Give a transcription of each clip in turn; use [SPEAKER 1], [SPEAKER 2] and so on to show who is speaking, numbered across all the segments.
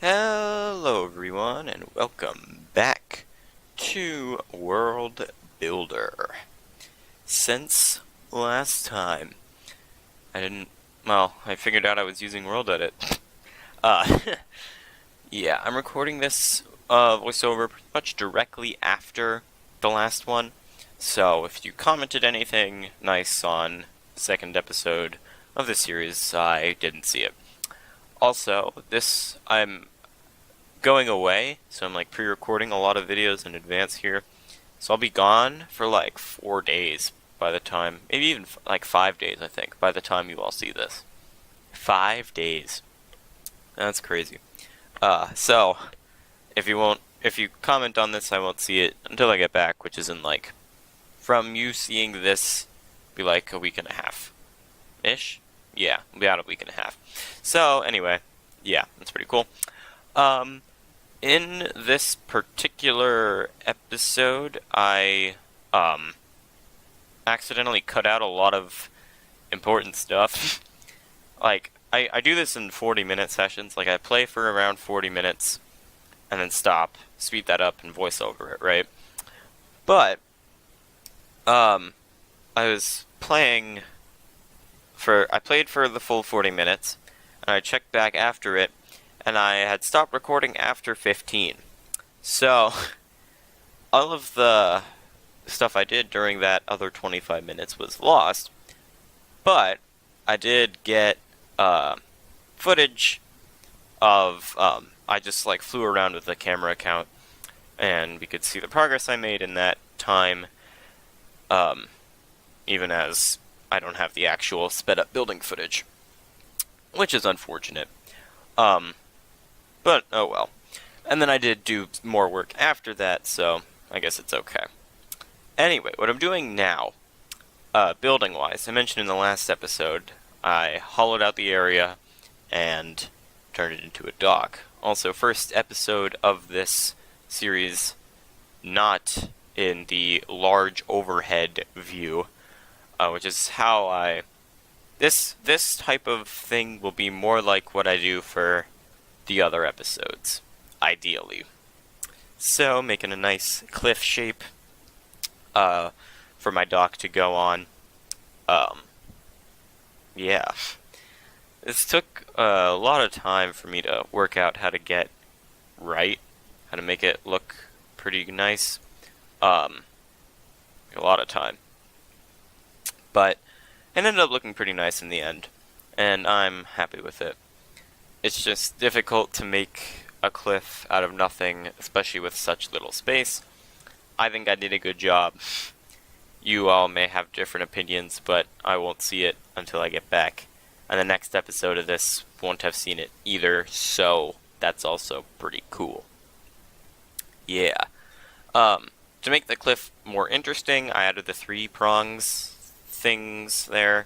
[SPEAKER 1] Hello everyone and welcome back to World Builder. Since last time, I figured out I was using World Edit. Uh, yeah, I'm recording this voiceover pretty much directly after the last one. So if you commented anything nice on the second episode of the series, I didn't see it. Also, I'm going away, so I'm like pre-recording a lot of videos in advance here. So I'll be gone for like 4 days by the time, maybe even like 5 days, I think, by the time you all see this. 5 days. That's crazy. So if you comment on this, I won't see it until I get back, which is in like, from you seeing this, be like a week and a half ish. Yeah, about a week and a half. So anyway, yeah, that's pretty cool. In this particular episode, I accidentally cut out a lot of important stuff. Like, I do this in 40-minute sessions. Like, I play for around 40 minutes, and then stop, speed that up, and voice over it, right? But, I was playing I played for the full 40 minutes, and I checked back after it, and I had stopped recording after 15. So, all of the stuff I did during that other 25 minutes was lost, but I did get footage of, I just like flew around with the camera account, and we could see the progress I made in that time, even as I don't have the actual sped up building footage, which is unfortunate. But oh well. And then I did do more work after that, so I guess it's okay. Anyway, what I'm doing now, building-wise, I mentioned in the last episode, I hollowed out the area and turned it into a dock. Also, first episode of this series, not in the large overhead view, which is how this type of thing will be more like what I do for the other episodes, ideally. So, making a nice cliff shape for my dock to go on. Yeah. This took a lot of time for me to work out how to get right, how to make it look pretty nice. A lot of time. But it ended up looking pretty nice in the end, and I'm happy with it. It's just difficult to make a cliff out of nothing, especially with such little space. I think I did a good job. You all may have different opinions, but I won't see it until I get back. And the next episode of this won't have seen it either, so that's also pretty cool. Yeah. To make the cliff more interesting, I added the 3 prongs things there,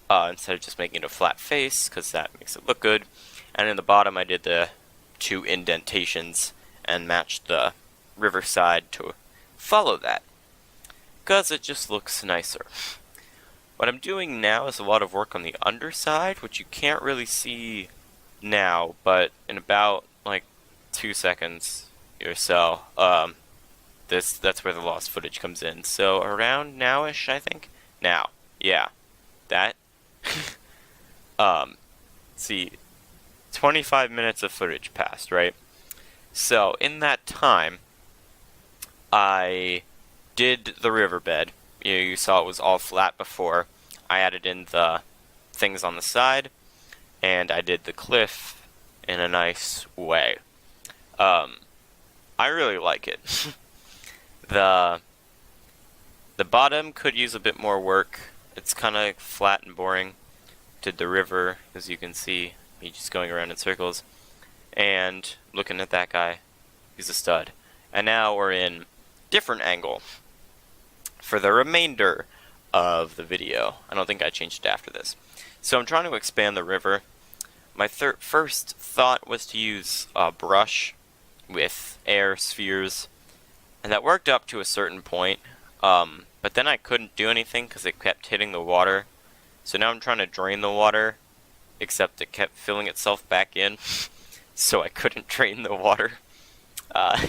[SPEAKER 1] instead of just making it a flat face, because that makes it look good. And in the bottom I did the 2 indentations and matched the riverside to follow that, because it just looks nicer. What I'm doing now is a lot of work on the underside, which you can't really see now, but in about like 2 seconds or so, that's where the lost footage comes in. So around now-ish, I think. Now, yeah, that. See, 25 minutes of footage passed, right? So, in that time, I did the riverbed. You saw it was all flat before. I added in the things on the side, and I did the cliff in a nice way. I really like it. The bottom could use a bit more work. It's kind of flat and boring. Did the river, as you can see, me just going around in circles. And looking at that guy, he's a stud. And now we're in different angle for the remainder of the video. I don't think I changed it after this. So I'm trying to expand the river. My first thought was to use a brush with air spheres, and that worked up to a certain point. But then I couldn't do anything because it kept hitting the water. So now I'm trying to drain the water, except it kept filling itself back in. so I couldn't drain the water. Uh,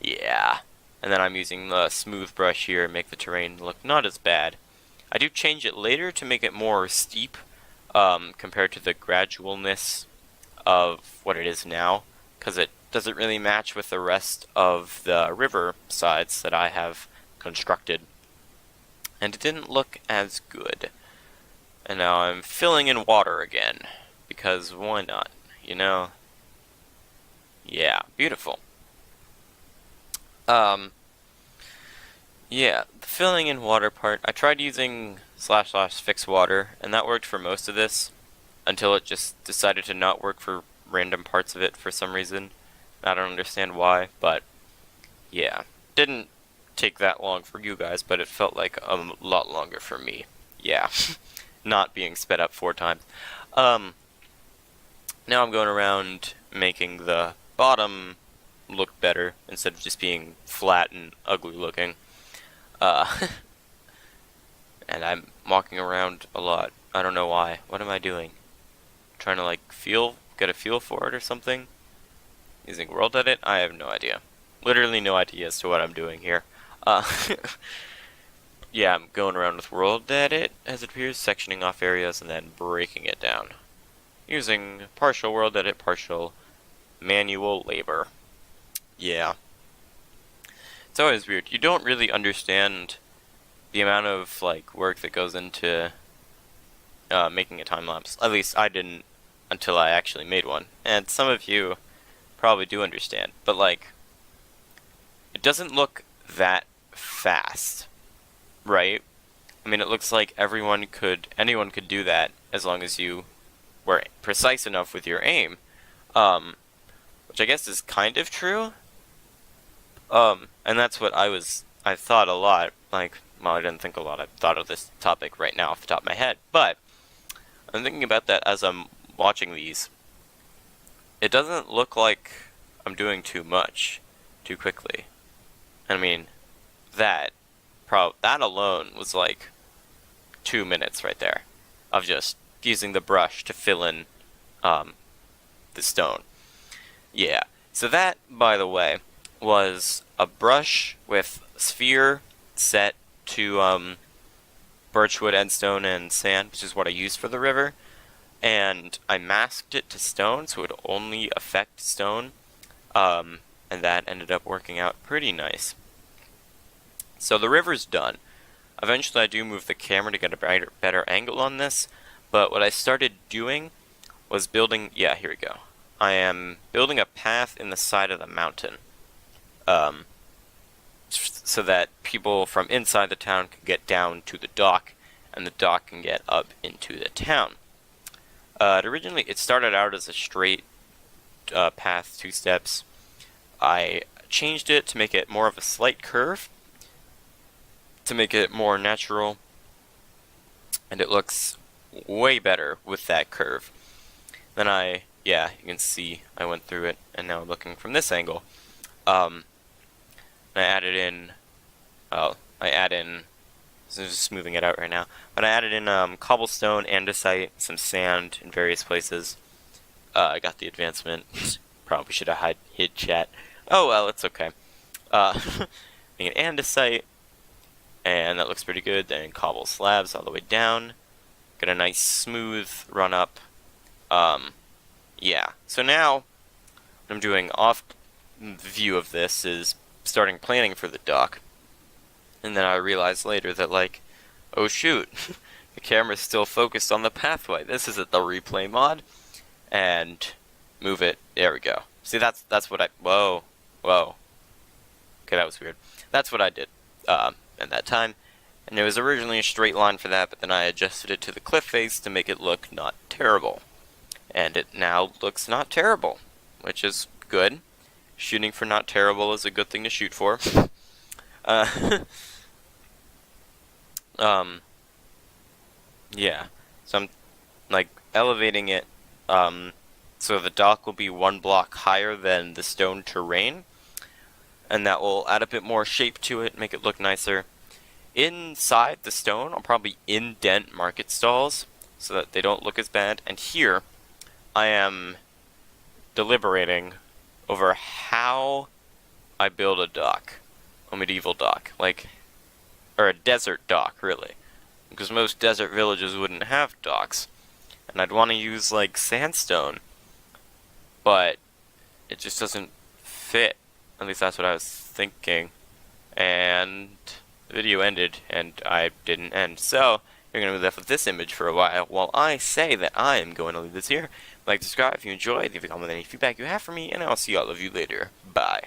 [SPEAKER 1] yeah. And then I'm using the smooth brush here to make the terrain look not as bad. I do change it later to make it more steep, compared to the gradualness of what it is now, because it doesn't really match with the rest of the river sides that I have constructed. And it didn't look as good. And now I'm filling in water again, because why not, you know? Yeah, beautiful. Yeah, the filling in water part, I tried using / fix water, and that worked for most of this, until it just decided to not work for random parts of it for some reason. I don't understand why, but yeah. Didn't take that long for you guys, but it felt like a lot longer for me. Yeah. Not being sped up 4 times. Now I'm going around making the bottom look better instead of just being flat and ugly looking. And I'm walking around a lot. I don't know why. What am I doing? Trying to get a feel for it or something? Using world edit? I have no idea. Literally no idea as to what I'm doing here. Yeah, I'm going around with world edit, as it appears, sectioning off areas and then breaking it down. Using partial world edit, partial manual labor. Yeah. It's always weird. You don't really understand the amount of, work that goes into making a time-lapse. At least I didn't until I actually made one. And some of you probably do understand. But, it doesn't look that fast. Right? I mean, it looks like anyone could do that as long as you were precise enough with your aim. Which I guess is kind of true. And that's what I thought a lot. Well, I didn't think a lot. I thought of this topic right now off the top of my head. But I'm thinking about that as I'm watching these. It doesn't look like I'm doing too much too quickly. I mean, that alone was 2 minutes right there of just using the brush to fill in the stone. Yeah. So that, by the way, was a brush with sphere set to birchwood, endstone, and sand, which is what I used for the river. And I masked it to stone, so it would only affect stone. And that ended up working out pretty nice. So the river's done. Eventually I do move the camera to get a better angle on this, but what I started doing was building, yeah, here we go. I am building a path in the side of the mountain, so that people from inside the town can get down to the dock, and the dock can get up into the town. It started out as a straight path, 2 steps. I changed it to make it more of a slight curve, to make it more natural, and it looks way better with that curve. Then you can see I went through it, and now I'm looking from this angle. I added in, so just smoothing it out right now, but I added in cobblestone, andesite, some sand in various places. I got the advancement. Probably should have hid chat. Oh well, it's okay. An andesite, and that looks pretty good. Then cobble slabs all the way down. Got a nice smooth run up. Yeah. So now, what I'm doing off view of this is starting planning for the dock. And then I realized later that, oh shoot, the camera's still focused on the pathway. This isn't the replay mod. And move it. There we go. See, that's what whoa. Okay, that was weird. That's what I did at that time. And it was originally a straight line for that, but then I adjusted it to the cliff face to make it look not terrible. And it now looks not terrible, which is good. Shooting for not terrible is a good thing to shoot for. Yeah. So I'm, elevating it, so the dock will be 1 block higher than the stone terrain. And that will add a bit more shape to it, make it look nicer. Inside the stone, I'll probably indent market stalls so that they don't look as bad. And here, I am deliberating over how I build a dock, a medieval dock, like, or a desert dock, really, because most desert villages wouldn't have docks, and I'd want to use like sandstone, but it just doesn't fit. At least that's what I was thinking. And the video ended, and I didn't end. So, you're going to be left with this image for a while I say that I am going to leave this here. Like, subscribe if you enjoyed, leave a comment with any feedback you have for me, and I'll see all of you later. Bye.